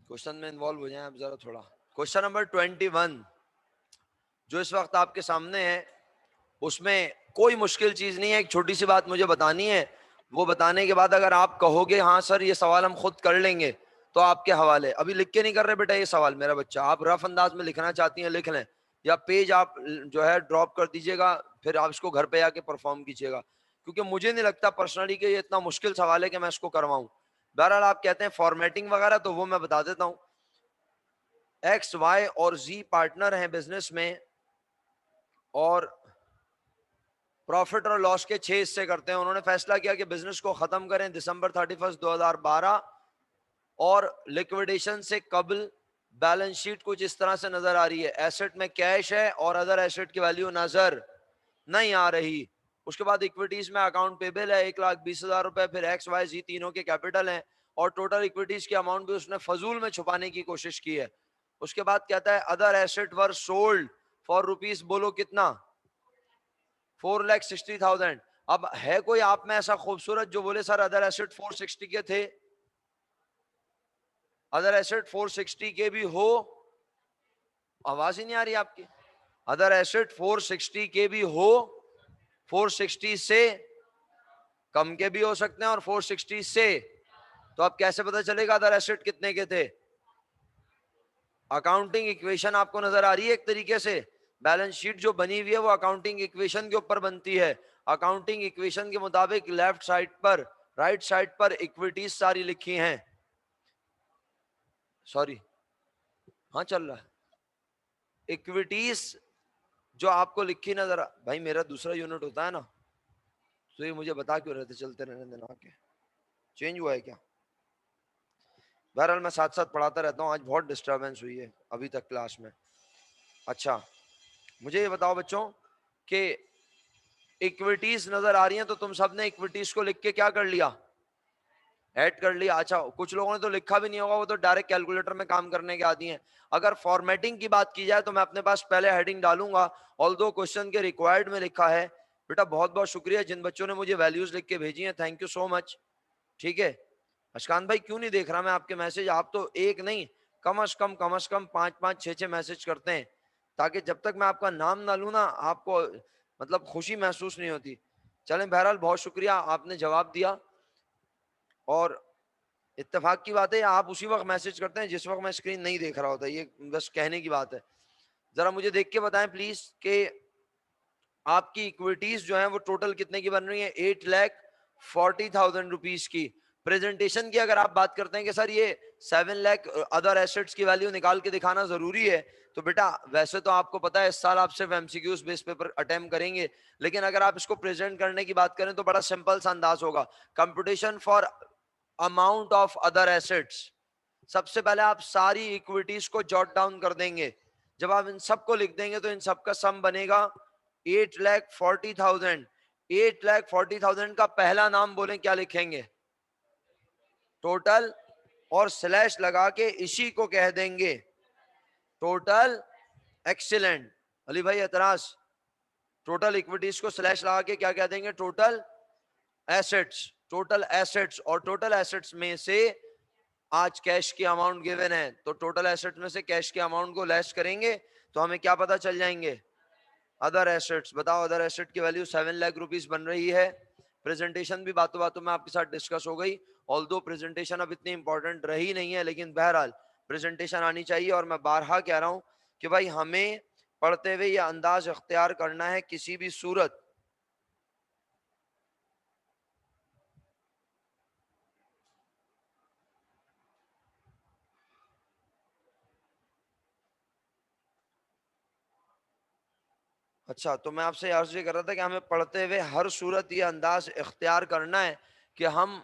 Question میں involve ہو جائیں آپ ذرا تھوڑا. کوشچن نمبر 21 جو اس وقت آپ کے سامنے ہے اس میں کوئی مشکل چیز نہیں ہے. ایک چھوٹی سی بات مجھے بتانی ہے, وہ بتانے کے بعد اگر آپ کہو گے ہاں سر یہ سوال ہم خود کر لیں گے تو آپ کے حوالے. ابھی لکھ کے نہیں کر رہے بیٹا یہ سوال میرا بچہ, آپ رف انداز میں لکھنا چاہتی ہیں لکھ لیں, یا پیج آپ جو ہے ڈراپ کر دیجیے گا, پھر آپ اس کو گھر پہ آ کے پرفارم کیجیے گا, کیونکہ مجھے نہیں لگتا پرسنلی کہ یہ اتنا مشکل سوال ہے کہ میں اس کو کرواؤں. بہرحال آپ کہتے ہیں فارمیٹنگ وغیرہ, تو وہ میں بتا دیتا ہوں. ایکس وائی اور زی پارٹنر ہیں بزنس میں, اور پروفٹ اور لاس کے 6 حصے کرتے ہیں. انہوں نے فیصلہ کیا کہ بزنس کو ختم کریں دسمبر 31 2012, اور لیکویڈیشن سے قبل بیلنس شیٹ کچھ اس طرح سے نظر آ رہی ہے. ایسٹ میں کیش ہے اور ادر ایسٹ کی ویلیو نظر نہیں آ رہی. اس کے بعد اکویٹیز میں اکاؤنٹ پیبل ہے 1,20,000 روپے, پھر ایکس وائی زی تینوں کے کیپٹل ہیں, اور ٹوٹل اکویٹیز کی اماؤنٹ بھی اس نے فضول میں چھپانے کی کوشش کی ہے. اس کے بعد کہتا ہے other asset were sold for rupees, بولو کتنا, 4,60,000. اب ہے کوئی آپ میں ایسا خوبصورت جو بولے سر ادر ایسٹ 460 کے تھے؟ ادر ایسٹ 460 کے بھی ہو, آواز ہی نہیں آ رہی آپ کی. ادر ایسٹ 460 کے بھی ہو, 460 سے کم کے بھی ہو سکتے ہیں اور 460 سے, تو اب کیسے پتا چلے گا ادر ایسٹ کتنے کے تھے؟ اکاؤنٹنگ ایکویشن آپ کو نظر آ رہی ہے ایک طریقے سے. بیلنس شیٹ جو بنی ہوئی ہے وہ اکاؤنٹنگ ایکویشن کے اوپر بنتی ہے. اکاؤنٹنگ ایکویشن کے مطابق لیفٹ سائڈ پر, رائٹ سائڈ پر اکویٹیز ساری لکھی ہیں. سوری ہاں چل رہا ہے. اکویٹیز جو آپ کو لکھی نظر, بھائی میرا دوسرا یونٹ ہوتا ہے نا, تو یہ مجھے بتا کیوں رہتے چلتے رہنے دینا, کے چینج ہوا ہے کیا؟ بہرحال میں ساتھ ساتھ پڑھاتا رہتا ہوں, آج بہت ڈسٹربنس ہوئی ہے ابھی تک کلاس میں. اچھا مجھے یہ بتاؤ بچوں کہ اکویٹیز نظر آ رہی ہیں, تو تم سب نے اکویٹیز کو لکھ کے کیا کر لیا؟ ایڈ کر لیا. اچھا کچھ لوگوں نے تو لکھا بھی نہیں ہوگا, وہ تو ڈائریکٹ کیلکولیٹر میں کام کرنے کے عادی ہیں. اگر فارمیٹنگ کی بات کی جائے تو میں اپنے پاس پہلے ہیڈنگ ڈالوں گا, آلدو کوشچن کے ریکوائرڈ میں لکھا ہے. بیٹا بہت بہت شکریہ جن بچوں نے مجھے ویلیوز لکھ کے بھیجی ہیں, تھینک یو سو مچ. ٹھیک ہے اشکان بھائی, کیوں نہیں دیکھ رہا میں آپ کے میسج؟ آپ تو ایک نہیں کم از کم 5 6 میسج کرتے ہیں, تاکہ جب تک میں آپ کا نام نہ لوں نا آپ کو مطلب خوشی محسوس نہیں ہوتی. چلیں بہرحال بہت شکریہ, آپ نے جواب دیا. اور اتفاق کی بات ہے آپ اسی وقت میسج کرتے ہیں جس وقت میں اسکرین نہیں دیکھ رہا ہوتا, یہ بس کہنے کی بات ہے. ذرا مجھے دیکھ کے بتائیں پلیز کہ آپ کی اکویٹیز جو ہیں وہ ٹوٹل کتنے کی بن رہی ہیں؟ 8,40,000 روپیز کی. پریزنٹیشن کی اگر آپ بات کرتے ہیں کہ سر یہ 7 لاکھ ادر ایسٹس کی ویلیو نکال کے دکھانا ضروری ہے, تو بیٹا ویسے تو آپ کو پتا ہے اس سال آپ صرف ایم سی کیوز بیس پیپر اٹیمپٹ کریں گے, لیکن اگر آپ اس کو پریزنٹ کرنے کی بات کریں تو بڑا سمپل سا انداز ہوگا. Competition for amount of other assets, سب سے پہلے آپ ساری اکویٹیز کو جوٹ ڈاؤن کر دیں گے. جب آپ ان سب کو لکھ دیں گے تو ان سب کا سم بنے گا 8,40,000. 8,40,000 کا پہلا نام بولیں کیا لکھیں گے؟ ٹوٹل, اور سلیش لگا کے اسی کو کہہ دیں گے ٹوٹل. ایکسیلنٹ. علی بھائی اعتراض؟ ٹوٹل اکویٹیز کو سلیش لگا کے کیا کہہ دیں گے؟ Total assets. ٹوٹل ایسٹس, اور ٹوٹل ایسٹس میں سے آج کیش کی اماؤنٹ گیون ہے, تو ٹوٹل ایسٹ میں سے کیش کی اماؤنٹ کو لیس کریں گے تو ہمیں کیا پتا چل جائیں گے؟ Other assets. بتاؤ ادر ایسٹ کی ویلیو 7 لاکھ روپیز بن رہی ہے. پریزنٹیشن بھی باتوں باتوں میں آپ کے ساتھ ڈسکس ہو گئی, آلدو پریزنٹیشن اب اتنی امپورٹنٹ رہی نہیں ہے, لیکن بہرحال پریزنٹیشن آنی چاہیے. اور میں بارہا کہہ رہا ہوں کہ بھائی ہمیں پڑھتے ہوئے یہ انداز اختیار کرنا ہے کسی بھی صورت. اچھا تو میں آپ سے عرض یہ کر رہا تھا کہ ہمیں پڑھتے ہوئے ہر صورت یہ انداز اختیار کرنا ہے کہ ہم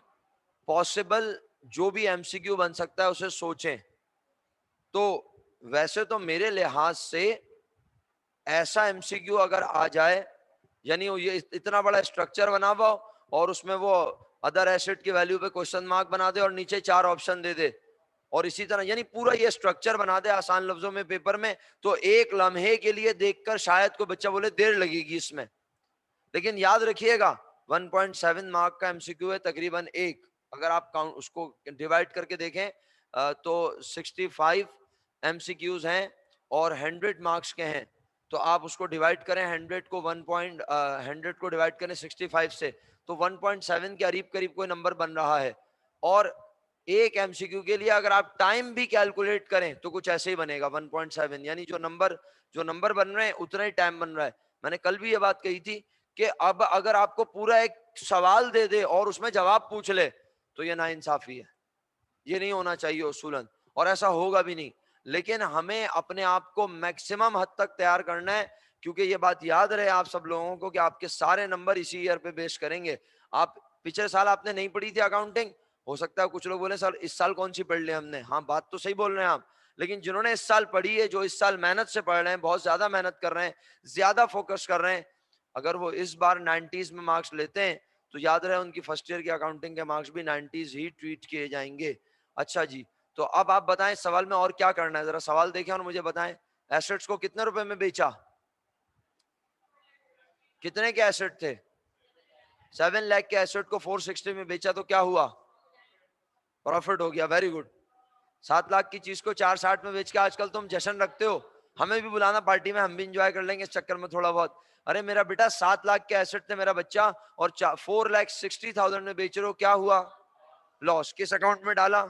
پاسبل جو بھی ایم سی کیو بن سکتا ہے اسے سوچیں. تو ویسے تو میرے لحاظ سے ایسا ایم سی کیو اگر آ جائے, یعنی یہ اتنا بڑا اسٹرکچر بنا ہوا اور اس میں وہ ادر ایسٹ کی ویلیو پہ کوشچن مارک بنا دے اور نیچے 4 آپشن دے دے, اور اسی طرح یعنی پورا یہ اسٹرکچر بنا دے آسان لفظوں میں پیپر میں, تو ایک لمحے کے لیے دیکھ کر شاید کوئی بچہ بولے دیر لگے گی اس میں. لیکن یاد رکھیے گا 1.7 مارک کا ایم سی کیو ہے تقریباً ایک, اگر آپ اس کو ڈیوائڈ کر کے دیکھیں تو 65 MCQs ہیں اور 100 مارکس کے ہیں. تو آپ اس کو ڈیوائڈ کریں 100 کو 100 کو ڈیوائڈ کریں 65 سے, تو 1.7 کے قریب کوئی نمبر بن رہا ہے. اور ایک MCQ کے لیے اگر آپ ٹائم بھی کیلکولیٹ کریں تو کچھ ایسے ہی بنے گا 1.7، یعنی جو نمبر بن رہے ہیں اتنا ہی ٹائم بن رہا ہے. میں نے کل بھی یہ بات کہی تھی کہ اب اگر آپ کو پورا ایک سوال دے دے اور اس میں جواب پوچھ لے تو یہ ناانصافی ہے، یہ نہیں ہونا چاہیے اصولاً، اور ایسا ہوگا بھی نہیں. لیکن ہمیں اپنے آپ کو میکسیمم حد تک تیار کرنا ہے، کیونکہ یہ بات یاد رہے آپ سب لوگوں کو کہ آپ کے سارے نمبر اسی ایئر پہ بیس کریں گے. آپ پچھلے سال آپ نے نہیں پڑھی تھی اکاؤنٹنگ، ہو سکتا ہے کچھ لوگ بولے سر اس سال کون سی پڑھ لی ہم نے. ہاں بات تو صحیح بول رہے ہیں آپ، لیکن جنہوں نے اس سال پڑھی ہے، جو اس سال محنت سے پڑھ رہے ہیں، بہت زیادہ محنت کر رہے ہیں، زیادہ فوکس کر رہے ہیں، اگر وہ اس بار 90s میں مارکس لیتے ہیں تو یاد رہے ان کی فرسٹ ایئر کی اکاؤنٹنگ کے مارکس بھی 90s ہی ٹویٹ کیے جائیں گے. اچھا جی، تو اب آپ بتائیں سوال میں اور کیا کرنا ہے، ذرا سوال دیکھیں اور مجھے بتائیں. ایسٹس کو کتنے روپے میں بیچا؟ کتنے کے ایسٹ تھے؟ 7 لاکھ کے ایسٹ کو 460 میں بیچا تو کیا ہوا؟ پروفٹ ہو گیا. Very good. 7 لاکھ کی چیز کو 460 میں بیچ کے آج کل تم جشن رکھتے ہو. ہمیں بھی بلانا پارٹی میں، ہم بھی انجوائے کر لیں گے اس چکر میں تھوڑا بہت. ارے میرا بیٹا 7 لاکھ کے ایسٹ تھے میرا بچہ، اور 4,60,000 میں بیچ رہے ہو، کیا ہوا؟ لاس. کس اکاؤنٹ میں ڈالا؟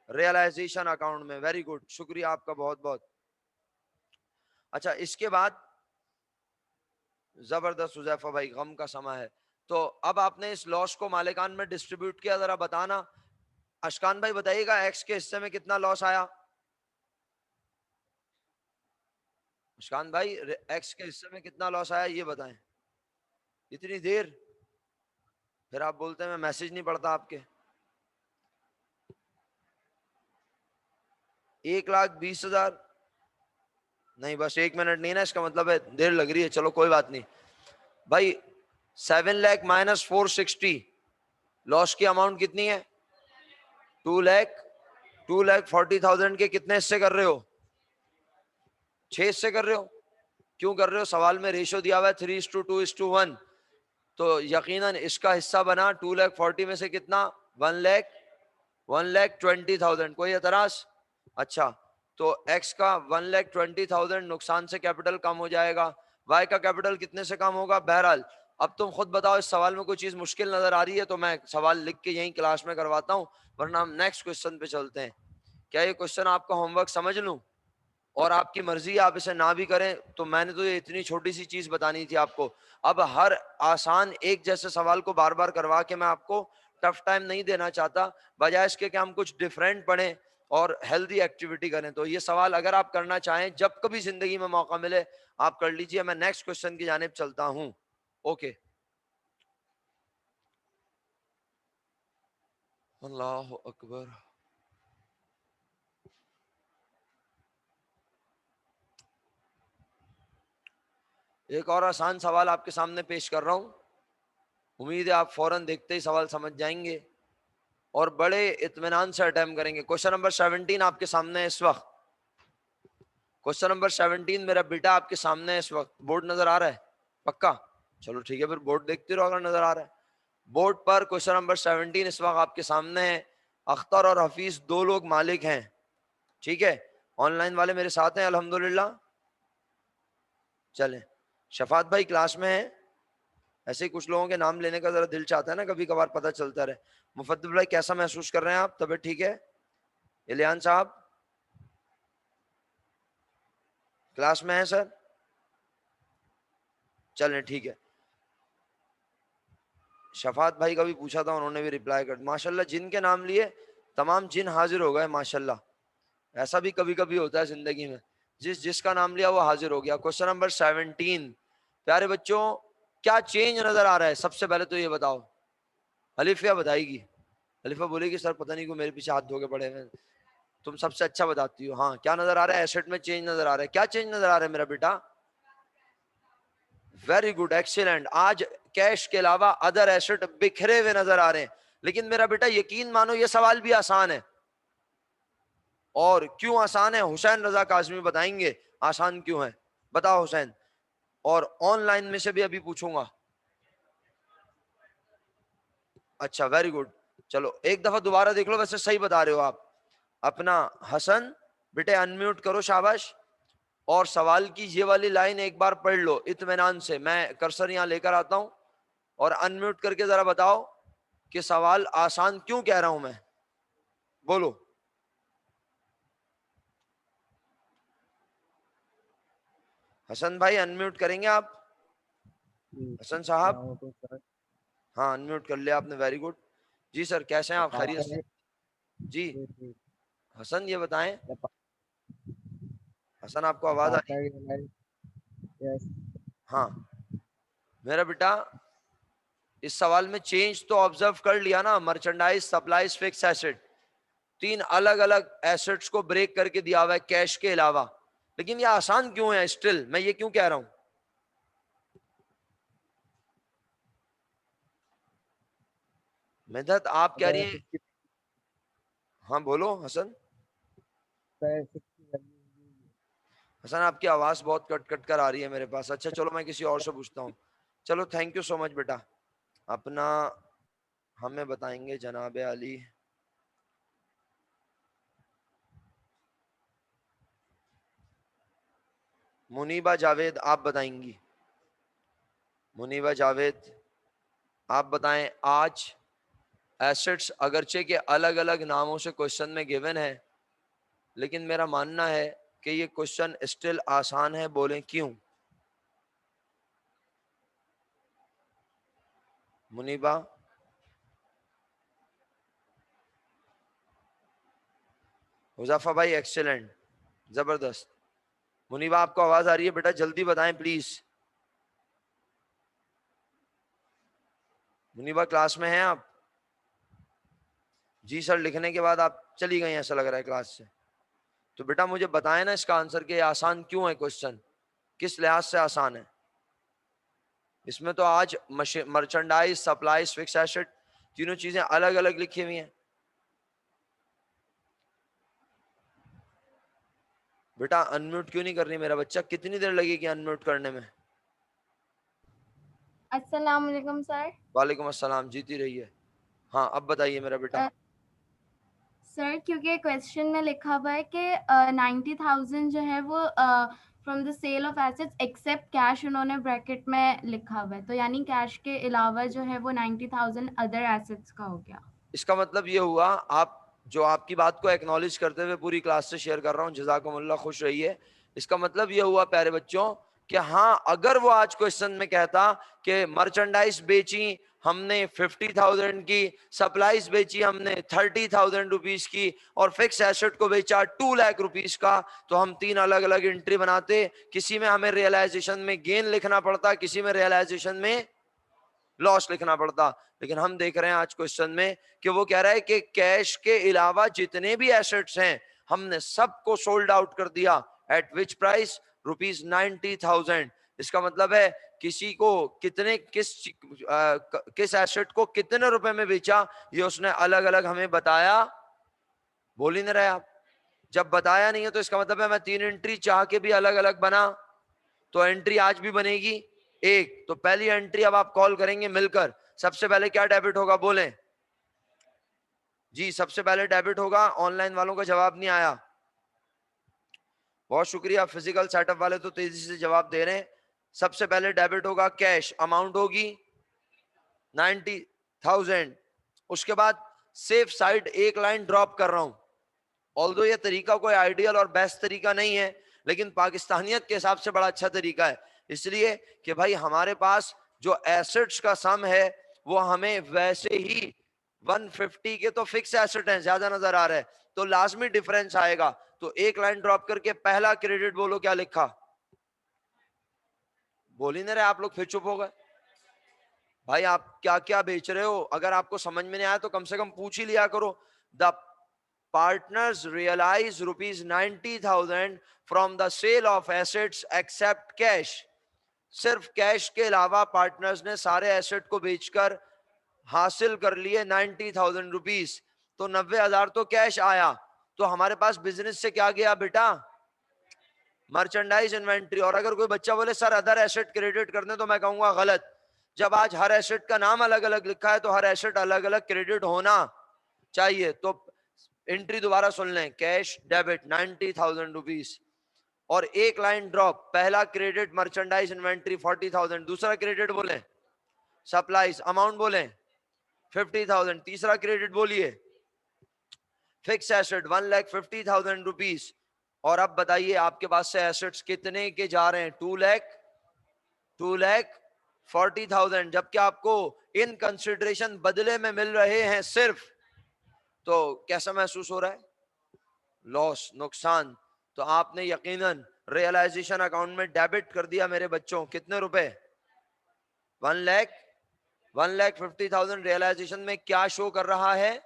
ریئلائزیشن اکاؤنٹ میں. ویری گڈ، شکریہ آپ کا بہت بہت. اچھا اس کے بعد زبردست حذیفہ بھائی، غم کا سما ہے. تو اب آپ نے اس لاس کو مالکان میں ڈسٹریبیوٹ کیا، ذرا بتانا. اشکان بھائی بتائیے گا ایکس کے حصے میں کتنا لاس آیا؟ اشکان بھائی ایکس کے حصے میں کتنا لاس آیا یہ بتائیں. اتنی دیر پھر آپ بولتے ہیں میں میسج نہیں پڑھتا آپ کے. 1,20,000 نہیں، بس 1 منٹ نہیں نا، اس کا مطلب ہے دیر لگ رہی ہے. چلو کوئی بات نہیں بھائی. 7 لاکھ مائنس 460 لاس کی اماؤنٹ کتنی ہے؟ 2,40,000 کے کتنے حصے کر رہے ہو؟ 6 حصے کر رہے ہو. کیوں کر رہے ہو؟ سوال میں ریشو دیا ہوا ہے 3:2:1، تو یقیناً اس کا حصہ بنا 2,40,000 میں سے کتنا؟ 1,20,000. کوئی اعتراض؟ اچھا تو ایکس کا 1,20,000 نقصان سے کیپٹل کم ہو جائے گا. وائی کا کیپٹل کتنے سے کم ہوگا؟ بہرحال اب تم خود بتاؤ، اس سوال میں کوئی چیز مشکل نظر آ رہی ہے تو میں سوال لکھ کے یہیں کلاس میں کرواتا ہوں، ورنہ ہم نیکسٹ کوشچن پہ چلتے ہیں. کیا یہ کوشچن آپ کا ہوم ورک سمجھ لوں؟ اور آپ کی مرضی آپ اسے نہ بھی کریں تو میں نے تو یہ اتنی چھوٹی سی چیز بتانی تھی آپ کو. اب ہر آسان ایک جیسے سوال کو بار بار کروا کے میں آپ کو ٹف ٹائم نہیں دینا چاہتا، بجائے اس کے کہ ہم کچھ ڈفرینٹ پڑھیں اور ہیلدی ایکٹیویٹی کریں. تو یہ سوال اگر آپ کرنا چاہیں جب کبھی زندگی میں موقع ملے آپ کر لیجئے. میں نیکسٹ کوشچن کی جانب چلتا ہوں. اوکے. اللہ اکبر. ایک اور آسان سوال آپ کے سامنے پیش کر رہا ہوں، امید ہے آپ فوراً دیکھتے ہی سوال سمجھ جائیں گے اور بڑے اطمینان سے اٹیمپٹ کریں گے. کوشچن نمبر 17 آپ کے سامنے ہے اس وقت. کوشچن نمبر 17 میرا بیٹا آپ کے سامنے ہے اس وقت. بورڈ نظر آ رہا ہے؟ پکا؟ چلو ٹھیک ہے، پھر بورڈ دیکھتے رہو اگر نظر آ رہا ہے. بورڈ پر کوشچن نمبر 17 اس وقت آپ کے سامنے ہے. اختر اور حفیظ دو لوگ مالک ہیں، ٹھیک ہے. آن لائن والے میرے ساتھ ہیں الحمدللہ. چلیں شفاعت بھائی کلاس میں ہیں. ایسے ہی کچھ لوگوں کے نام لینے کا ذرا دل چاہتا ہے نا، کبھی کبھار پتہ چلتا رہے. مفدل بھائی کیسا محسوس کر رہے ہیں آپ؟ طبیعت ٹھیک ہے؟ الیان صاحب کلاس میں ہیں سر؟ چلیں ٹھیک ہے. شفاعت بھائی کا بھی پوچھا تھا، انہوں نے بھی رپلائی کر. ماشاءاللہ جن کے نام لیے تمام جن حاضر ہو گئے ماشاءاللہ. ایسا بھی کبھی کبھی ہوتا ہے زندگی میں، جس کا نام لیا وہ حاضر ہو گیا. کوشچن نمبر 17 پیارے بچوں کیا چینج نظر آ رہا ہے؟ سب سے پہلے تو یہ بتاؤ. الفیہ بتائے گی. الفیہ بولے گی سر پتہ نہیں کیوں میرے پیچھے ہاتھ دھو کے پڑے ہیں. تم سب سے اچھا بتاتی ہو. ہاں کیا نظر آ رہا ہے؟ ایسٹ میں چینج نظر آ رہا ہے. کیا چینج نظر آ رہا ہے میرا بیٹا؟ Very good, excellent. آج کیش کے علاوہ ادر ایسٹ بکھرے ہوئے نظر آ رہے ہیں. لیکن میرا بیٹا یقین مانو یہ سوال بھی آسان ہے. اور کیوں آسان ہے حسین رضا کاظمی بتائیں گے آسان کیوں ہے. بتاؤ حسین. اور آن لائن میں سے بھی ابھی پوچھوں گا. اچھا ویری گڈ. چلو ایک دفعہ دوبارہ دیکھ لو، ویسے صحیح بتا رہے ہو آپ. اپنا حسن بیٹے انمیوٹ کرو، شاباش. اور سوال کی یہ والی لائن ایک بار پڑھ لو اطمینان سے. میں کرسر یہاں لے کر آتا ہوں اور انمیوٹ کر کے ذرا بتاؤ کہ سوال آسان کیوں کہہ رہا ہوں میں. بولو. حسن بھائی انمیوٹ کریں گے آپ؟ حسن صاحب ہاں انمیوٹ کر لیا آپ نے، ویری گڈ. جی سر کیسے ہیں آپ؟ خیریت سے؟ جی حسن یہ بتائیں، حسن آپ کو آواز آ رہی ہے؟ ہاں میرا بیٹا اس سوال میں چینج تو آبزرو کر لیا نا، مرچنڈائز، سپلائز، فکس ایسٹ، تین الگ الگ ایسٹس کو بریک کر کے دیا ہوا ہے کیش کے علاوہ. لیکن یہ آسان کیوں ہے اسٹل؟ میں یہ کیوں کہہ رہا ہوں؟ مدحت آپ کہہ رہی ہیں؟ ہاں بولو حسن. حسن آپ کی آواز بہت کٹ کٹ کر آ رہی ہے میرے پاس. اچھا چلو میں کسی اور سے پوچھتا ہوں. چلو تھینک یو سو مچ بیٹا. اپنا ہمیں بتائیں گے جناب علی. منیبہ جاوید آپ بتائیں گی. منیبہ جاوید آپ بتائیں. آج ایسٹس اگرچہ کہ الگ الگ ناموں سے کوشچن میں گیون ہے، لیکن میرا ماننا ہے کہ یہ کوشچن اسٹل آسان ہے. بولیں کیوں؟ منیبہ. حذیفہ بھائی ایکسیلنٹ، زبردست. منیبہ آپ کو آواز آ رہی ہے بیٹا؟ جلدی بتائیں پلیز. منیبہ کلاس میں ہیں آپ؟ جی سر لکھنے کے بعد آپ چلی گئی ایسا لگ رہا ہے کلاس سے. تو بیٹا مجھے بتائیں نا اس کا آنسر کہ آسان کیوں ہے کوشچن، کس لحاظ سے آسان ہے. اس میں تو آج مرچنڈائز، سپلائز، فکس ایسٹ تینوں چیزیں الگ الگ لکھی ہوئی ہیں. بیٹا انمیوٹ کیوں نہیں کر رہی میرا بچہ؟ کتنی دیر لگے گی انمیوٹ کرنے میں؟ السلام علیکم سر. وعلیکم السلام، جیتی رہی ہے. ہاں اب بتائیے میرا بیٹا. سر کیونکہ کویسچن میں لکھا ہوا ہے کہ 90,000 جو ہے وہ from the sale of assets except cash, انہوں نے بریکٹ میں لکھا ہوا ہے، تو یعنی کیش کے علاوہ جو ہے وہ 90,000 ادر ایسٹس کا ہو گیا. اس کا مطلب یہ ہوا، آپ جو آپ کی بات کو ایکنالج کرتے ہوئے پوری کلاس سے شیئر کر رہا ہوں، جزاکم اللہ، خوش رہیے. اس کا مطلب یہ ہوا پیارے بچوں کہ ہاں اگر وہ آج کوشچن میں کہتا کہ مرچنڈائز بیچی ہم نے 50,000 کی، سپلائز بیچی ہم نے 30,000 روپیز کی، اور فکس ایسٹ کو بیچا 2 لاکھ روپیز کا، تو ہم تین الگ الگ انٹری بناتے. کسی میں ہمیں ریئلائزیشن میں گین لکھنا پڑتا، کسی میں ریئلائزیشن میں لاس لکھنا پڑتا. لیکن ہم دیکھ رہے ہیں آج کوشچن میں کہ وہ کہہ رہا ہے کہ کیش کے علاوہ جتنے بھی ایسٹس ہیں ہم نے سب کو سولڈ آؤٹ کر دیا. At which price? روپیز 90,000. اس کا مطلب ہے کسی کو کتنے کس ایسٹ کو کتنے روپے میں بیچا یہ اس نے الگ الگ ہمیں بتایا. بول ہی نہیں رہے آپ. جب بتایا نہیں ہے تو اس کا مطلب ہے میں 3 انٹری چاہ کے بھی الگ الگ بنا تو انٹری آج بھی بنے گی ایک. تو پہلی انٹری اب آپ کال کریں گے مل کر. سب سے پہلے کیا ڈیبٹ ہوگا بولیں جی؟ سب سے پہلے ڈیبٹ ہوگا. آن لائن والوں کا جواب نہیں آیا، بہت شکریہ. فزیکل سیٹ اپ والے تو تیزی سے جواب دے رہے ہیں. سب سے پہلے ڈیبٹ ہوگا کیش، اماؤنٹ ہوگی 90,000. اس کے بعد سیف سائڈ ایک لائن ڈراپ کر رہا ہوں. آلدو یہ طریقہ کوئی آئیڈیل اور بیسٹ طریقہ نہیں ہے، لیکن پاکستانیت کے حساب سے بڑا اچھا طریقہ ہے. اس لیے کہ بھائی ہمارے پاس جو ایسٹس کا سم ہے وہ ہمیں ویسے ہی 150 کے تو فکس ایسٹ ہیں زیادہ نظر آ رہا ہے، تو لازمی ڈیفرنس آئے گا. تو ایک لائن ڈراپ کر کے پہلا کریڈٹ بولو کیا لکھا؟ بول ہی نہیں رہے آپ لوگ، پھر چپ ہو گئے. بھائی آپ کیا کیا بیچ رہے ہو؟ اگر آپ کو سمجھ میں نہیں آیا تو کم سے کم پوچھ ہی لیا کرو. The partners realise rupees 90,000 from the sale of assets except cash. صرف کیش کے علاوہ پارٹنرز نے سارے ایسٹ کو بیچ کر حاصل کر لیے 90,000 روپیز. تو 90,000 تو کیش آیا. تو ہمارے پاس بزنس سے کیا گیا بیٹا؟ Merchandise inventory. اور اگر کوئی بچہ بولے سر ادر ایسٹ کریڈٹ کرنے، تو میں کہوں گا غلط. جب آج ہر ایسٹ کا نام الگ الگ لکھا ہے تو ہر ایسٹ الگ الگ کریڈٹ ہونا چاہیے. تو انٹری دوبارہ سن لیں, کیش ڈیبٹ 90,000 روپیز, اور ایک لائن ڈراپ. پہلا کریڈٹ مرچنڈائز انوینٹری 40,000, دوسرا کریڈٹ بولیں سپلائز, اماؤنٹ بولیں 50,000, تیسرا کریڈٹ بولیے فکس ایسٹ 1,50,000 روپیز. اور اب بتائیے آپ کے پاس سے ایسٹس کتنے کے جا رہے ہیں؟ 2,40,000, جبکہ آپ کو ان کنسیڈریشن بدلے میں مل رہے ہیں صرف. تو کیسا محسوس ہو رہا ہے؟ لاس, نقصان. تو آپ نے یقیناً ریئلائزیشن اکاؤنٹ میں ڈیبٹ کر دیا میرے بچوں. کتنے روپے؟ 1,50,000 ریئلائزیشن میں کیا شو کر رہا ہے؟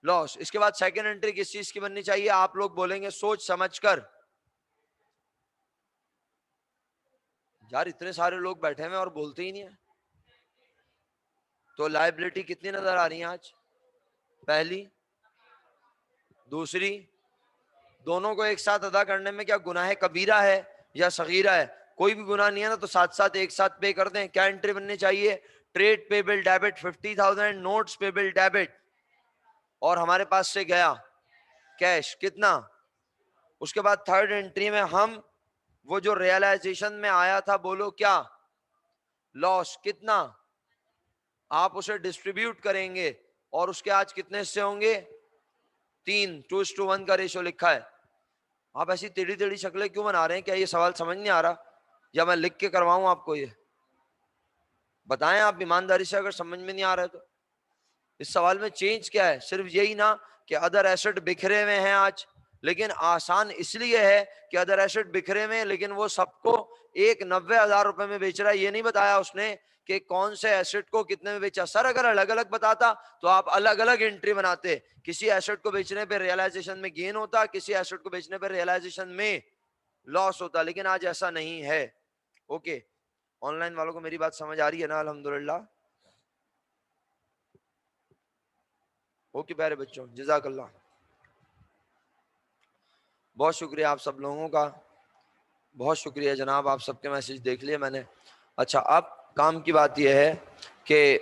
لاس. اس کے بعد سیکنڈ انٹری کس چیز کی بننی چاہیے؟ آپ لوگ بولیں گے سوچ سمجھ کر. یار اتنے سارے لوگ بیٹھے ہوئے اور بولتے ہی نہیں ہیں. تو لائبلٹی کتنی نظر آ رہی ہیں آج؟ پہلی, دوسری, دونوں کو ایک ساتھ ادا کرنے میں کیا گناہ کبیرہ ہے یا صغیرہ ہے؟ کوئی بھی گناہ نہیں ہے نا, تو ساتھ ساتھ ایک ساتھ پے کر دیں. کیا انٹری بننی چاہیے؟ Trade payable debit 50,000, notes payable debit, اور ہمارے پاس سے گیا کیش کتنا. اس کے بعد تھرڈ انٹری میں ہم وہ جو ریئلائزیشن میں آیا تھا, بولو کیا؟ لاس. کتنا؟ آپ اسے ڈسٹریبیوٹ کریں گے, اور اس کے آج کتنے حصے ہوں گے؟ 3, 2:1 کا ریشو لکھا ہے. آپ ایسی ٹیڑھی ٹیڑھی شکلیں کیوں بنا رہے ہیں؟ کیا یہ سوال سمجھ نہیں آ رہا یا میں لکھ کے کرواؤں آپ کو؟ یہ بتائیں آپ ایمانداری سے, اگر سمجھ میں نہیں آ رہا ہے تو. اس سوال میں چینج کیا ہے؟ صرف یہی نا کہ ادر ایسٹ بکھرے ہوئے ہیں آج, لیکن آسان اس لیے ہے کہ ادر ایسٹ بکھرے ہوئے ہیں, لیکن وہ سب کو 90,000 روپے میں بیچ رہا ہے. یہ نہیں بتایا اس نے کہ کون سے ایسٹ کو کتنے میں بیچا. سر اگر الگ الگ بتاتا تو آپ الگ الگ انٹری بناتے. کسی ایسٹ کو بیچنے پہ ریئلائزیشن میں گین ہوتا, کسی ایسٹ کو بیچنے پہ ریئلائزیشن میں لاس ہوتا, لیکن آج ایسا نہیں ہے. اوکے, آن لائن والوں کو میری بات سمجھ آ رہی ہے نا؟ الحمدللہ. اوکے پیارے بچوں, جزاک اللہ, بہت شکریہ آپ سب لوگوں کا, بہت شکریہ جناب. آپ سب کے میسج دیکھ لیے میں نے. اچھا, اب کام کی بات یہ ہے کہ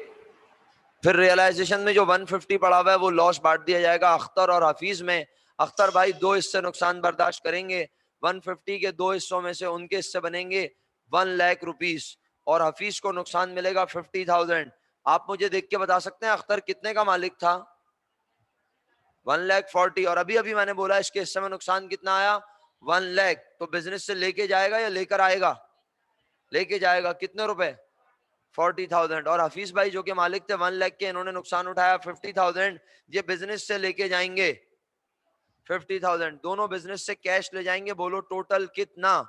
پھر ریئلائزیشن میں جو 150 پڑا ہوا ہے وہ لاس بانٹ دیا جائے گا اختر اور حفیظ میں. اختر بھائی 2 حصے نقصان برداشت کریں گے, 150 کے 2 حصوں میں سے ان کے حصے بنیں گے 1,00,000 روپیز, اور حفیظ کو نقصان ملے گا 50,000. آپ مجھے دیکھ کے بتا سکتے ہیں اختر کتنے کا مالک تھا؟ 1,40,000, اور ابھی میں نے بولا اس کے حصے میں نقصان کتنا آیا؟ 1,00,000. تو بزنس سے لے کے جائے گا یا لے کر آئے گا؟ لے کے جائے گا. کتنے روپے؟ 40,000. اور حفیظ بھائی جو کہ مالک تھے 1,00,000 کے, انہوں نے نقصان اٹھایا 50,000. یہ بزنس سے لے کے جائیں گے 50,000, دونوں بزنس سے کیش لے جائیں گے. بولو ٹوٹل کتنا؟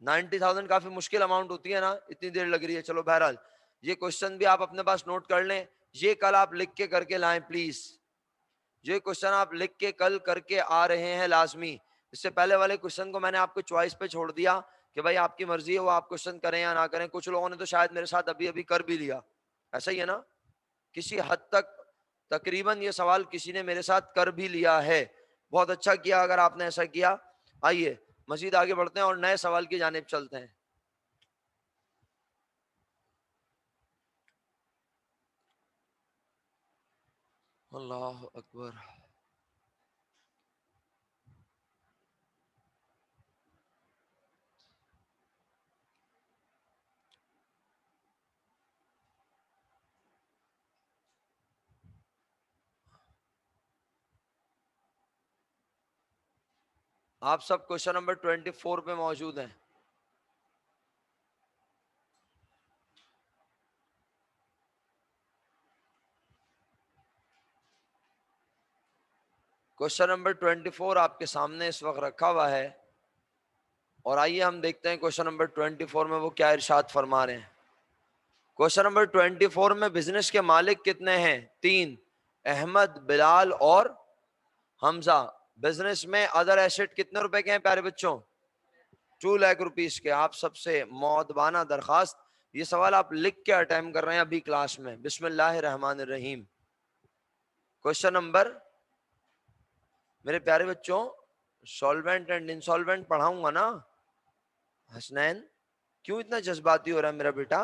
90,000. کافی مشکل اماؤنٹ ہوتی ہے نا, اتنی دیر لگ رہی ہے. چلو بہرحال یہ کوشچن بھی آپ اپنے پاس نوٹ کر لیں. یہ کل آپ لکھ کے کر کے لائیں پلیز. یہ کوشچن آپ لکھ کے کل کر کے آ رہے ہیں لازمی. اس سے پہلے والے کوشچن کو میں نے آپ کو چوائس پہ چھوڑ دیا کہ بھائی آپ کی مرضی ہے, وہ آپ کوشچن کریں یا نہ کریں. کچھ لوگوں نے تو شاید میرے ساتھ ابھی کر بھی لیا, ایسا ہی ہے نا؟ کسی حد تک تقریباً یہ سوال کسی نے میرے ساتھ کر بھی لیا ہے. بہت اچھا کیا اگر آپ نے ایسا کیا. آئیے مزید آگے بڑھتے ہیں اور نئے سوال کی جانب چلتے ہیں. اللہ اکبر. آپ سب کوشچن نمبر 24 پہ موجود ہیں. کوشچن نمبر 24 آپ کے سامنے اس وقت رکھا ہوا ہے, اور آئیے ہم دیکھتے ہیں کوشچن نمبر 24 میں وہ کیا ارشاد فرما رہے ہیں. کوشچن نمبر 24 میں بزنس کے مالک کتنے ہیں؟ 3, احمد, بلال اور حمزہ. بزنس میں ادر ایسٹ کتنے روپے کے ہیں پیارے بچوں؟ 2,00,000 روپیز کے. آپ سب سے مؤدبانہ درخواست, یہ سوال آپ لکھ کے اٹیمپٹ کر رہے ہیں ابھی کلاس میں. بسم اللہ الرحمن الرحیم. کوشچن نمبر, میرے پیارے بچوں سولوینٹ اینڈ انسولوینٹ پڑھاؤں گا نا. حسنین کیوں اتنا جذباتی ہو رہا ہے میرا بیٹا؟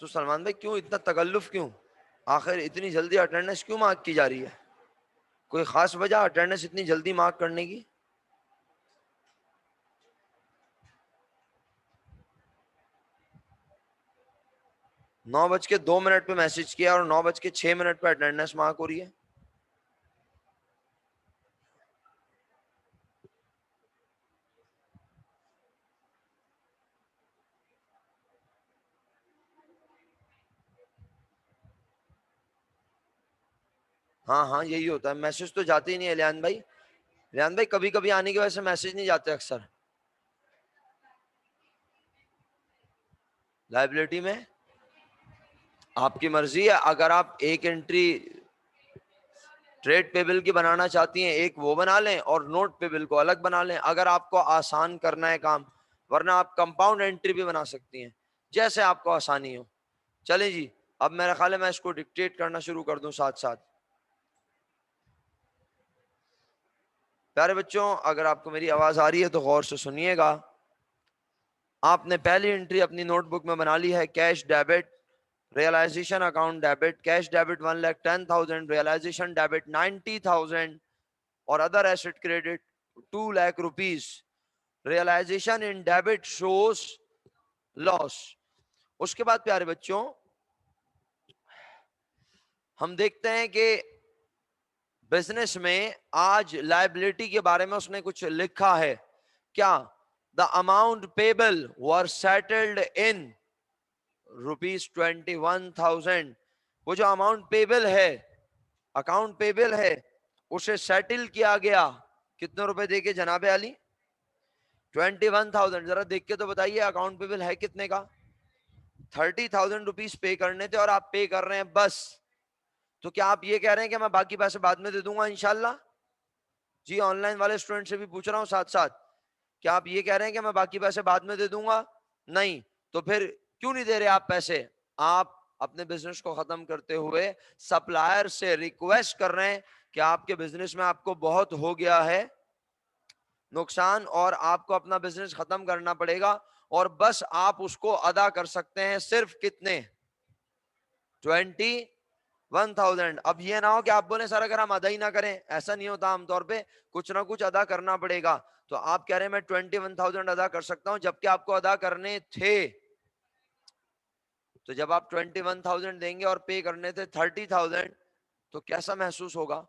تو سلمان بھائی کیوں اتنا تکلف، کیوں آخر اتنی جلدی اٹینڈنس کیوں مارک کی جا رہی ہے؟ کوئی خاص وجہ اٹینڈنس اتنی جلدی مارک کرنے کی؟ نو بج کے 2 منٹ پہ میسج کیا اور 9:06 پہ اٹینڈنس مارک ہو رہی ہے. ہاں ہاں یہی ہوتا ہے، میسج تو جاتے ہی نہیں ہے الیان بھائی. الیان بھائی کبھی کبھی آنے کی وجہ سے میسج نہیں جاتے اکثر. لائبلٹی میں آپ کی مرضی ہے، اگر آپ ایک انٹری ٹریڈ پیبل کی بنانا چاہتی ہیں ایک وہ بنا لیں اور نوٹ پیبل کو الگ بنا لیں، اگر آپ کو آسان کرنا ہے کام، ورنہ آپ کمپاؤنڈ انٹری بھی بنا سکتی ہیں جیسے آپ کو آسانی ہو. چلیں جی، اب میرا خیال ہے میں اس کو ڈکٹیٹ کرنا شروع کر دوں ساتھ ساتھ. پیارے بچوں اگر آپ کو میری آواز آ رہی ہے تو غور سے سنیے گا. آپ نے پہلی انٹری اپنی نوٹ بک میں بنا لی ہے، cash debit realization account debit. Cash debit 1,10,000، realization debit 90,000 اور other asset credit 2 lakh rupees. Realization in debit shows loss. اس کے بعد پیارے بچوں ہم دیکھتے ہیں کہ بزنس میں آج لائبلٹی کے بارے میں اس نے کچھ لکھا ہے. کیا؟ The amount payable were settled in ₹21,000. وہ جو اماؤنٹ پیبل ہے، اکاؤنٹ پیبل ہے، اسے سیٹل کیا گیا کتنے روپے دے کے جناب علی؟ 21,000. ذرا دیکھ کے تو بتائیے اکاؤنٹ پیبل ہے کتنے کا؟ 30,000 روپیز پے کرنے تھے اور آپ پے کر رہے ہیں بس. تو کیا آپ یہ کہہ رہے ہیں کہ میں باقی پیسے بعد میں دے دوں گا انشاءاللہ؟ جی آن لائن والے اسٹوڈنٹ سے بھی پوچھ رہا ہوں ساتھ ساتھ، کیا آپ یہ کہہ رہے ہیں کہ میں باقی پیسے بعد میں دے دوں گا؟ نہیں. تو پھر کیوں نہیں دے رہے آپ پیسے؟ آپ اپنے بزنس کو ختم کرتے ہوئے سپلائر سے ریکویسٹ کر رہے ہیں کہ آپ کے بزنس میں آپ کو بہت ہو گیا ہے نقصان اور آپ کو اپنا بزنس ختم کرنا پڑے گا، اور بس آپ اس کو ادا کر سکتے ہیں صرف کتنے؟ 21,000. اب یہ نہ ہو کہ آپ بولیں سر اگر ہم ادا ہی نہ کریں، ایسا نہیں ہوتا عام طور پہ، کچھ نہ کچھ ادا کرنا پڑے گا. تو آپ کہہ رہے ہیں میں 21,000 ادا کر سکتا ہوں جبکہ آپ کو ادا کرنے تھے. تو جب آپ 21,000 دیں گے اور پے کرنے تھے 30,000 تو کیسا محسوس ہوگا؟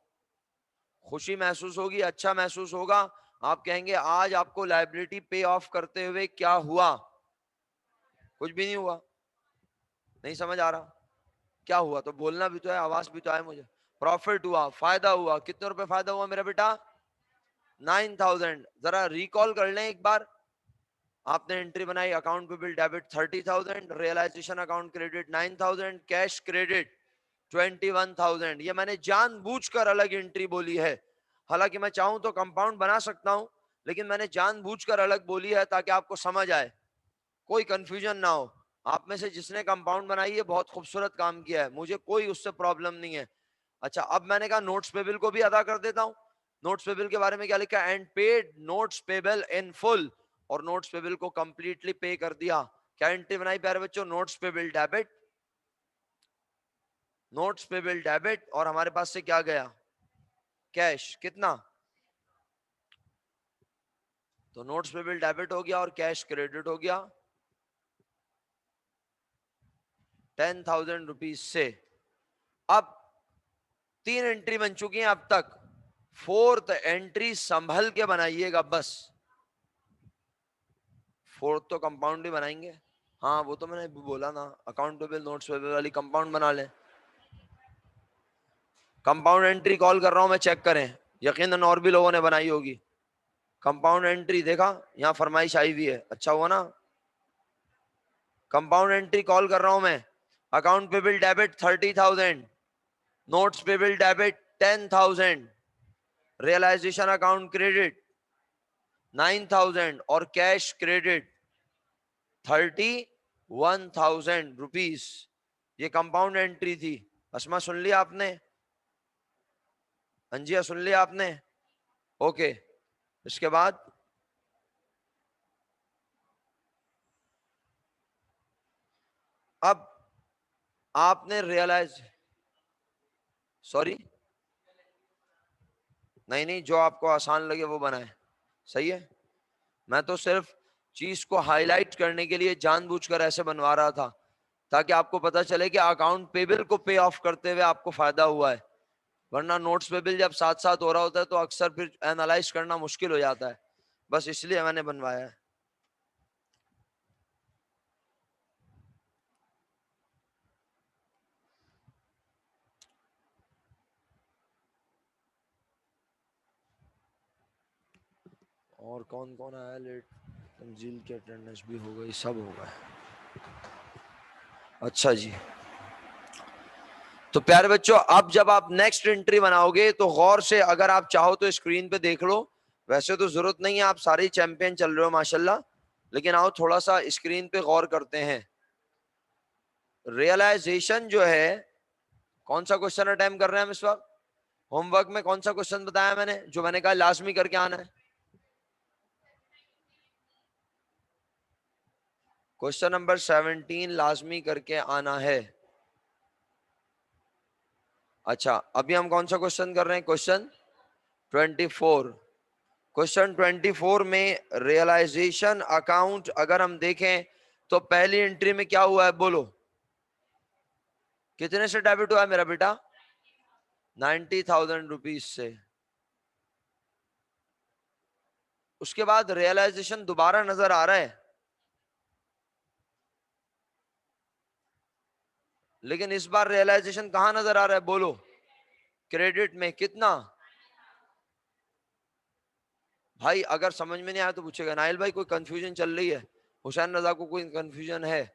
خوشی محسوس ہوگی، اچھا محسوس ہوگا. آپ کہیں گے آج آپ کو لائبلٹی پے آف کرتے ہوئے کیا ہوا؟ کچھ بھی نہیں ہوا. نہیں سمجھ آ رہا کیا ہوا؟ تو بولنا بھی تو ہے، آواز بھی تو ہے مجھے. پروفٹ ہوا، فائدہ ہوا. کتنے روپے فائدہ ہوا میرا بیٹا؟ 9,000. ذرا ریکال کر لیں ایک بار. آپ نے انٹری بنائی account payable debit 30,000، realisation account credit 9,000، cash credit 21,000. یہ میں نے جان بوجھ کر الگ انٹری بولی ہے، حالانکہ میں چاہوں تو کمپاؤنڈ بنا سکتا ہوں، لیکن میں نے جان بوجھ کر الگ بولی ہے تاکہ آپ کو سمجھ آئے، کوئی کنفیوژن نہ ہو. آپ میں سے جس نے کمپاؤنڈ بنائی ہے بہت خوبصورت کام کیا ہے، مجھے کوئی اس سے پرابلم نہیں ہے. اچھا اب میں نے کہا نوٹس پیبل کو بھی ادا کر دیتا ہوں. نوٹس پیبل کے بارے میں کیا لکھا؟ And paid notes payable in full, اور نوٹس پیبل کو کمپلیٹلی پے کر دیا. کیا انٹری بنائی پیارے بچوں؟ Notes payable debit, notes payable debit, اور ہمارے پاس سے کیا گیا؟ کیش. کتنا؟ تو نوٹس پیبل ڈیبٹ ہو گیا اور کیش کریڈٹ ہو گیا 10,000 روپیز سے. اب 3 انٹری بن چکی ہیں اب تک، 4th انٹری سنبھل کے بنائیے گا بس. 4th تو کمپاؤنڈ ہی بنائیں گے. ہاں وہ تو میں نے بولا نا، اکاؤنٹ پیبل نوٹس پیبل والی کمپاؤنڈ بنا لیں. کمپاؤنڈ انٹری کال کر رہا ہوں میں، چیک کریں، یقیناً اور بھی لوگوں نے بنائی ہوگی. کمپاؤنڈ انٹری دیکھا یہاں فرمائش آئی ہوئی ہے، اچھا ہوا نا. کمپاؤنڈ انٹری کال کر رہا ہوں میں. Account payable debit 30,000، notes payable debit 10,000، realisation account credit 9,000 اور کیش کریڈٹ 31,000 روپیز. یہ کمپاؤنڈ انٹری تھی. اسما سن لیا آپ نے؟ انجیا سن لیا آپ نے؟ اوکے. اس کے بعد اب آپ نے ریئلائز، سوری نہیں جو آپ کو آسان لگے وہ بنائیں، صحیح ہے. میں تو صرف چیز کو ہائی لائٹ کرنے کے لیے جان بوجھ کر ایسے بنوا رہا تھا تاکہ آپ کو پتا چلے کہ اکاؤنٹ پیبل کو پے آف کرتے ہوئے آپ کو فائدہ ہوا ہے، ورنہ نوٹس پیبل جب ساتھ ساتھ ہو رہا ہوتا ہے تو اکثر پھر اینالائز کرنا مشکل ہو جاتا ہے. بس اس لیے میں نے بنوایا ہے. اور کون کون آیا لیٹ؟ تنزیل کی اٹینڈنس بھی ہو گئی، سب ہو گئے. اچھا جی، تو پیارے بچوں اب جب آپ نیکسٹ انٹری بناؤ گے تو غور سے، اگر آپ چاہو تو اسکرین پہ دیکھ لو، ویسے تو ضرورت نہیں ہے، آپ سارے چیمپئن چل رہے ہو ماشاءاللہ، لیکن آؤ تھوڑا سا اسکرین پہ غور کرتے ہیں. ریئلائزیشن جو ہے، کون سا کوشچن اٹیمپٹ کر رہے ہیں ہم اس وقت؟ ہوم ورک میں کون سا کوشچن بتایا میں نے جو میں نے کہا لازمی کر کے آنا ہے؟ کوشچن نمبر 17 لازمی کر کے آنا ہے. اچھا ابھی ہم کون سا کوشچن کر رہے ہیں؟ کوشچن 24. کوشچن 24 میں ریئلائزیشن اکاؤنٹ اگر ہم دیکھیں تو پہلی انٹری میں کیا ہوا ہے بولو؟ کتنے سے ڈیبٹ ہوا ہے میرا بیٹا؟ 90,000 روپیز سے. اس کے بعد ریئلائزیشن دوبارہ نظر آ رہا ہے، لیکن اس بار ریئلائزیشن کہاں نظر آ رہا ہے بولو؟ کریڈٹ میں. کتنا بھائی؟ اگر سمجھ میں نہیں آیا تو پوچھے گا. نائل بھائی کوئی کنفیوژن چل رہی ہے؟ حسین رضا کو کوئی کنفیوژن ہے؟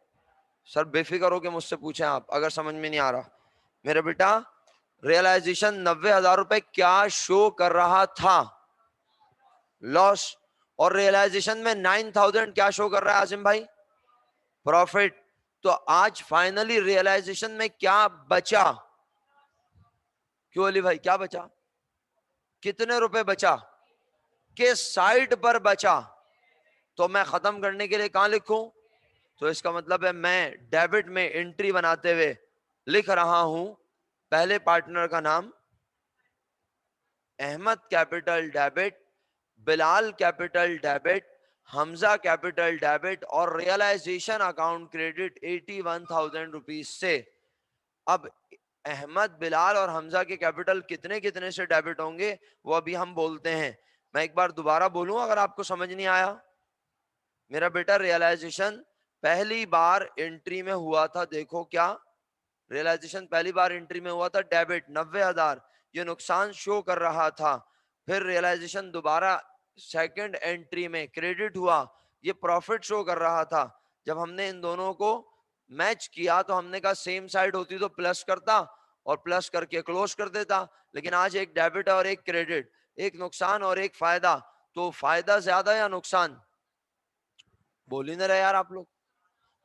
سر بے فکر ہو کے مجھ سے پوچھیں آپ اگر سمجھ میں نہیں آ رہا. میرا بیٹا ریئلائزیشن 90,000 روپے کیا شو کر رہا تھا؟ لاس. اور ریئلائزیشن میں 9,000 کیا شو کر رہا ہے عاصم بھائی؟ پروفٹ. تو آج فائنلی ریئلائزیشن میں کیا بچا؟ کیوں علی بھائی کیا بچا؟ کتنے روپے بچا؟ کس سائٹ پر بچا؟ تو میں ختم کرنے کے لیے کہاں لکھوں؟ تو اس کا مطلب ہے میں ڈیبٹ میں انٹری بناتے ہوئے لکھ رہا ہوں پہلے پارٹنر کا نام احمد کیپٹل ڈیبٹ، بلال کیپٹل ڈیبٹ، حمزہ کیپٹل ڈیبٹ اور ریئلائزیشن اکاؤنٹ کریڈٹ 81,000 روپیز سے. اب احمد، بلال اور حمزہ کے کیپٹل کتنے کتنے سے ڈیبٹ ہوں گے وہ ابھی ہم بولتے ہیں. میں ایک بار دوبارہ بولوں اگر آپ کو سمجھ نہیں آیا. میرا بیٹا ریئلائزیشن پہلی بار انٹری میں ہوا تھا، دیکھو کیا ریئلائزیشن پہلی بار انٹری میں ہوا تھا ڈیبٹ 90,000، یہ نقصان شو کر رہا تھا. پھر ریئلائزیشن دوبارہ سیکنڈ انٹری میں کریڈٹ ہوا، یہ پروفٹ شو کر رہا تھا. جب ہم نے ان دونوں کو میچ کیا تو ہم نے کہا سیم سائڈ ہوتی تو پلس کرتا اور پلس کر کے کلوز کر دیتا، لیکن آج ایک ڈیبٹ اور ایک کریڈٹ، ایک نقصان اور ایک فائدہ، تو فائدہ زیادہ یا نقصان؟ بول ہی نہ رہے یار آپ لوگ.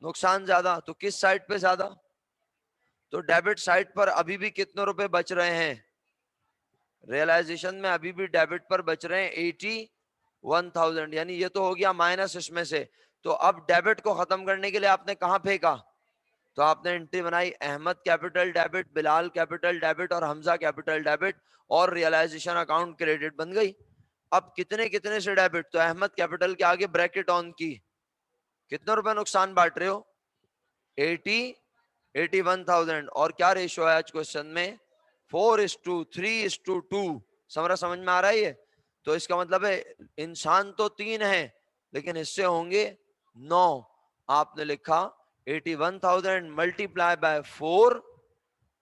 نقصان زیادہ. تو کس سائٹ پہ زیادہ؟ تو ڈیبٹ سائٹ پر ابھی بھی کتنے روپے بچ رہے ہیں؟ ریئلائزیشن میں ابھی بھی ڈیبٹ پر بچ رہے ہیں 81,000، یعنی یہ تو ہو گیا مائنس اس میں سے. تو اب ڈیبٹ کو ختم کرنے کے لیے آپ نے کہاں پھینکا؟ تو آپ نے انٹری بنائی احمد کیپٹل ڈیبٹ، بلال کیپٹل ڈیبٹ اور حمزہ کیپٹل ڈیبٹ، اور ریئلائزیشن اکاؤنٹ کریڈٹ بن گئی. اب کتنے کتنے سے ڈیبٹ؟ تو احمد کیپٹل کے آگے بریکٹ آن کی، کتنے روپے نقصان بانٹ رہے ہو؟ 81,000. اور کیا ریشو ہے آج کوشچن میں؟ 4:3:2. سمجھ میں آ رہا ہے یہ؟ تو اس کا مطلب ہے انسان تو 3 ہیں لیکن حصے ہوں گے 9. آپ نے لکھا 81,000 ملٹیپلائی بائی 4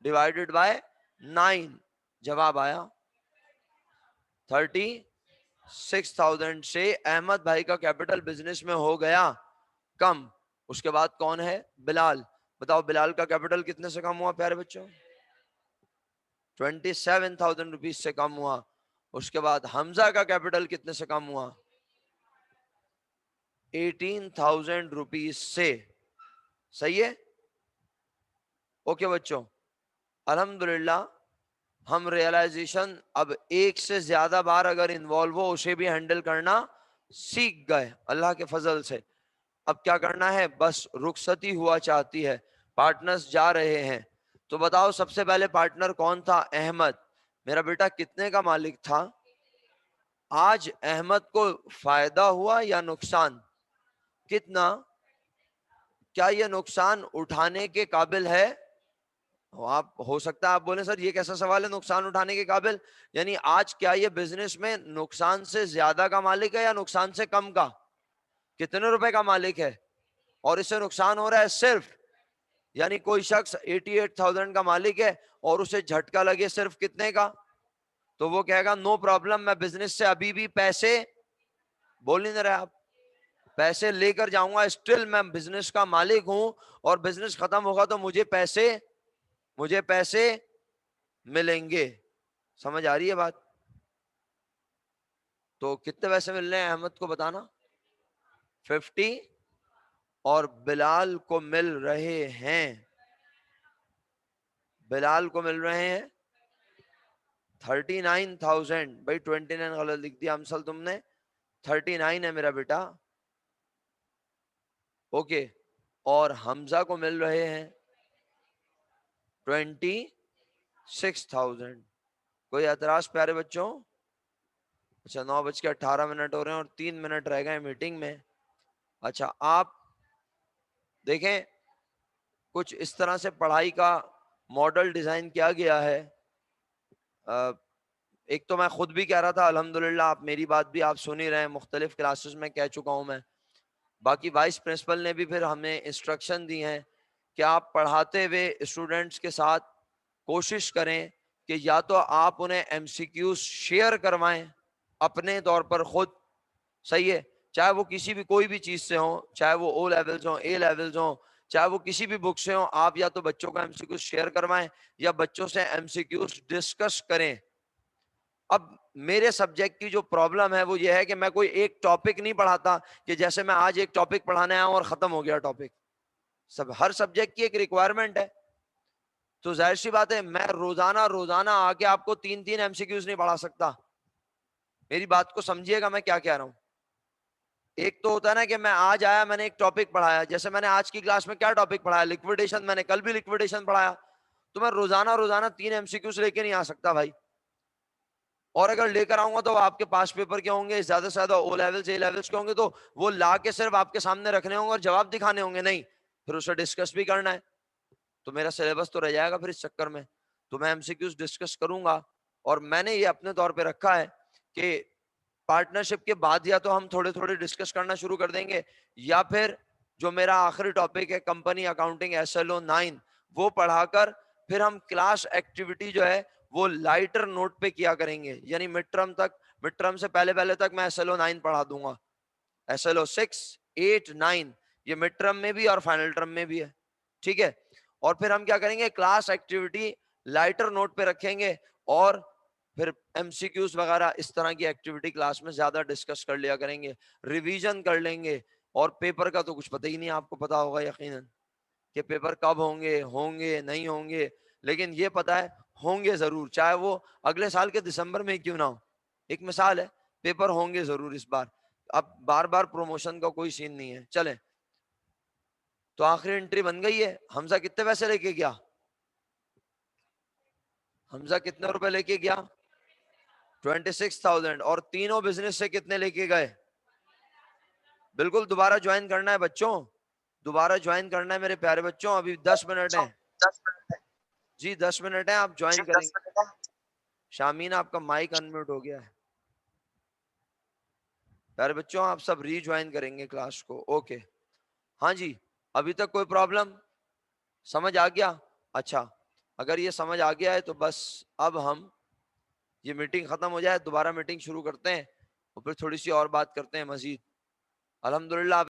ڈیوائڈیڈ بائی 9، جواب آیا 36,000 سے احمد بھائی کا کیپٹل بزنس میں ہو گیا کم. اس کے بعد کون ہے؟ بلال. بتاؤ بلال کا کیپٹل کتنے سے کم ہوا پیارے بچوں؟ 27,000 روپیز سے کم ہوا. اس کے بعد حمزہ کا کیپٹل کتنے سے کم ہوا؟ 18,000 روپیز سے. صحیح ہے؟ اوکے بچوں، الحمدللہ ہم ریئلائزیشن اب ایک سے زیادہ بار اگر انوالو ہو اسے بھی ہینڈل کرنا سیکھ گئے اللہ کے فضل سے. اب کیا کرنا ہے؟ بس رخصتی ہوا چاہتی ہے. پارٹنرز جا رہے ہیں. تو بتاؤ سب سے پہلے پارٹنر کون تھا؟ احمد. میرا بیٹا کتنے کا مالک تھا؟ آج احمد کو فائدہ ہوا یا نقصان؟ کتنا؟ کیا یہ نقصان اٹھانے کے قابل ہے؟ آپ ہو سکتا ہے آپ بولیں سر یہ کیسا سوال ہے نقصان اٹھانے کے قابل؟ یعنی آج کیا یہ بزنس میں نقصان سے زیادہ کا مالک ہے یا نقصان سے کم کا؟ کتنے روپے کا مالک ہے اور اسے نقصان ہو رہا ہے صرف، یعنی کوئی شخص 88,000 کا مالک ہے اور اسے جھٹکا لگے صرف کتنے کا، تو وہ کہے گا نو پرابلم، میں بزنس سے ابھی بھی پیسے، بول نہیں رہے آپ، پیسے لے کر جاؤں گا، اسٹل میں بزنس کا مالک ہوں اور بزنس ختم ہوگا تو مجھے پیسے ملیں گے. سمجھ آ رہی ہے بات؟ تو کتنے پیسے مل رہے ہیں احمد کو بتانا؟ 50. اور بلال کو مل رہے ہیں 39,000. بھائی 29 غلط لکھ دیا امسل تم نے، 39 ہے میرا بیٹا. اوکے. اور حمزہ کو مل رہے ہیں 26,000. کوئی اعتراض پیارے بچوں؟ اچھا 9:18 ہو رہے ہیں اور 3 منٹ رہ گئے میٹنگ میں. اچھا آپ دیکھیں کچھ اس طرح سے پڑھائی کا ماڈل ڈیزائن کیا گیا ہے. ایک تو میں خود بھی کہہ رہا تھا، الحمدللہ آپ میری بات بھی آپ سن ہی رہے ہیں، مختلف کلاسز میں کہہ چکا ہوں میں. باقی وائس پرنسپل نے بھی پھر ہمیں انسٹرکشن دی ہیں کہ آپ پڑھاتے ہوئے اسٹوڈنٹس کے ساتھ کوشش کریں کہ یا تو آپ انہیں ایم سی کیوز شیئر کروائیں اپنے طور پر خود، صحیح ہے، چاہے وہ کسی بھی کوئی بھی چیز سے ہوں، چاہے وہ او لیولز ہوں، اے لیولز ہوں، چاہے وہ کسی بھی بک سے ہوں. آپ یا تو بچوں کا ایم سی کیوز شیئر کروائیں یا بچوں سے ایم سی کیوز ڈسکس کریں. اب میرے سبجیکٹ کی جو پرابلم ہے وہ یہ ہے کہ میں کوئی ایک ٹاپک نہیں پڑھاتا کہ جیسے میں آج ایک ٹاپک پڑھانے آیا ہوں اور ختم ہو گیا ٹاپک. ہر سبجیکٹ کی ایک ریکوائرمنٹ ہے. تو ظاہر سی بات ہے میں روزانہ آ کے آپ کو 3 ایم سی کیوز نہیں پڑھا سکتا. میری بات کو سمجھیے گا میں کیا کہہ رہا ہوں. ایک تو ہوتا ہے نا کہ میں آج آیا میں نے ایک ٹاپک پڑھایا، جیسے میں نے آج کی کلاس میں کیا ٹاپک پڑھایا؟ لکویڈیشن. میں نے کل بھی لکویڈیشن پڑھایا. تو میں روزانہ 3 ایم سی کیوز لے کے نہیں آ سکتا بھائی. اور اگر لے کر آؤں گا تو آپ کے پاس پیپر کے ہوں گے زیادہ سے زیادہ او لیولز اے لیولز کے ہوں گے، تو وہ لا کے صرف آپ کے سامنے رکھنے ہوں گے اور جواب دکھانے ہوں گے نہیں، پھر اسے ڈسکس بھی کرنا ہے. تو میرا سلیبس تو رہ جائے گا پھر اس چکر میں. تو میں ایم سی کیوز ڈسکس کروں گا اور میں نے یہ اپنے طور پہ رکھا ہے کہ پارٹنرشپ کے بعد یا تو ہم تھوڑے ڈسکس کرنا شروع کر دیں گے یا پھر جو میرا آخری ٹاپک ہے کمپنی اکاؤنٹنگ SLO 9 وہ پڑھا کر پھر ہم کلاس ایکٹیویٹی جو ہے وہ لائٹر نوٹ پہ کیا کریں گے. یعنی مڈ ٹرم سے پہلے تک میں SLO 9 پڑھا دوں گا. SLO 6 8 9 یہ مڈ ٹرم میں بھی اور فائنل ٹرم میں بھی ہے. ٹھیک ہے. اور پھر ہم کیا کریں گے کلاس ایکٹیویٹی لائٹر نوٹ پہ رکھیں گے اور پھر ایم سی کیوز وغیرہ اس طرح کی ایکٹیویٹی کلاس میں زیادہ ڈسکس کر لیا کریں گے، ریویژن کر لیں گے. اور پیپر کا تو کچھ پتہ ہی نہیں، آپ کو پتا ہوگا یقیناً کہ پیپر کب ہوں گے نہیں ہوں گے، لیکن یہ پتا ہے ہوں گے ضرور، چاہے وہ اگلے سال کے دسمبر میں کیوں نہ ہو. ایک مثال ہے، پیپر ہوں گے ضرور اس بار. اب بار پروموشن کا کوئی سین نہیں ہے. چلیں تو آخری انٹری بن گئی ہے. حمزہ کتنے پیسے لے کے گیا؟ حمزہ کتنے روپے لے کے گیا؟ 26,000. اور تینوں بزنس سے کتنے لے کے گئے؟ بالکل دوبارہ جوائن کرنا ہے بچوں، دوبارہ جوائن کرنا ہے میرے پیارے بچوں. ابھی 10 منٹ ہیں جی، 10 منٹ ہیں، آپ جوائن کریں گے. شامین آپ کا مائک انمیوٹ ہو گیا ہے. پیارے بچوں آپ سب ری جوائن کریں گے کلاس کو. اوکے ہاں جی. ابھی تک کوئی پرابلم؟ سمجھ آ گیا؟ اچھا اگر یہ سمجھ آ گیا ہے تو بس اب ہم یہ میٹنگ ختم ہو جائے دوبارہ میٹنگ شروع کرتے ہیں اور پھر تھوڑی سی اور بات کرتے ہیں مزید. الحمدللہ